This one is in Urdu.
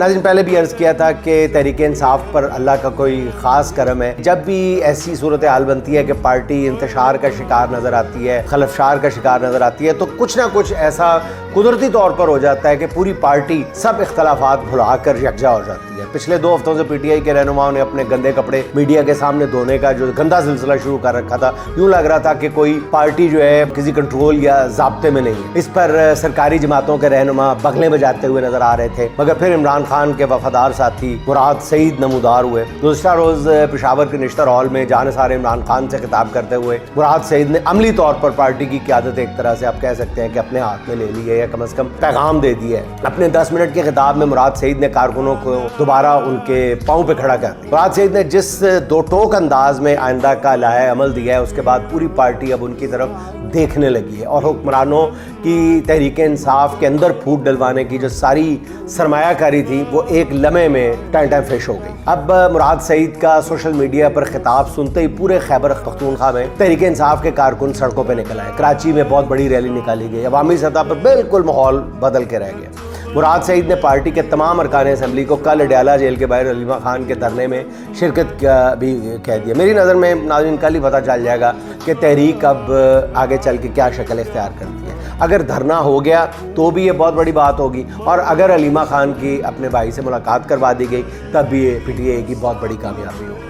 ناظرین پہلے بھی عرض کیا تھا کہ تحریک انصاف پر اللہ کا کوئی خاص کرم ہے. جب بھی ایسی صورتحال بنتی ہے کہ پارٹی انتشار کا شکار نظر آتی ہے, خلفشار کا شکار نظر آتی ہے, تو کچھ نہ کچھ ایسا قدرتی طور پر ہو جاتا ہے کہ پوری پارٹی سب اختلافات بھلا کر یکجا ہو جاتی ہے. پچھلے 2 ہفتوں سے پی ٹی آئی کے رہنماؤں نے اپنے گندے کپڑے میڈیا کے سامنے دھونے کا جو گندا سلسلہ شروع کر رکھا تھا. یوں لگ رہا تھا کہ کوئی پارٹی جو ہے کسی کنٹرول یا ضابطے میں نہیں ہے. اس پر سرکاری جماعتوں کے رہنما بغلیں بجاتے ہوئے نظر آ رہے تھے, مگر پھر عمران خان کے وفادار ساتھی مراد سعید نمودار ہوئے. گزشتہ روز پشاور کے نشتر ہال میں جانثار عمران خان سے خطاب کرتے ہوئے مراد سعید نے عملی طور پر پارٹی کی قیادت ایک طرح سے آپ کہہ سکتے ہیں کہ اپنے ہاتھ میں لے لی ہے, یا کم از کم پیغام دے دی ہے. اپنے 10 منٹ کے خطاب میں مراد سعید نے کارکنوں کو دوبارہ ان کے پاؤں پہ کھڑا کر دیا. مراد سعید نے جس 2 ٹوک انداز میں آئندہ کا لائحہ عمل دیا ہے, اس کے بعد پوری پارٹی اب ان کی طرف دیکھنے لگی ہے, اور حکمرانوں کی تحریک انصاف کے اندر پھوٹ ڈلوانے کی جو ساری سرمایہ کاری تھی وہ ایک لمحے میں ٹائم فش ہو گئی. اب مراد سعید کا سوشل میڈیا پر خطاب سنتے ہی پورے خیبر پختونخوا میں تحریک انصاف کے کارکن سڑکوں پہ نکل آئے. کراچی میں بہت بڑی ریلی نکالی گئی. عوامی سطح پر بالکل ماحول بدل کے رہ گیا. مراد سعید نے پارٹی کے تمام ارکان اسمبلی کو کل اڈیالہ جیل کے باہر علیمہ خان کے دھرنے میں شرکت کا بھی کہہ دیا. میری نظر میں ناظرین کل ہی پتہ چل جائے گا کہ تحریک اب آگے چل کے کیا شکل اختیار کرتی ہے. اگر دھرنا ہو گیا تو بھی یہ بہت بڑی بات ہوگی, اور اگر علیمہ خان کی اپنے بھائی سے ملاقات کروا دی گئی تب بھی یہ پی ٹی آئی کی بہت بڑی کامیابی ہوگی.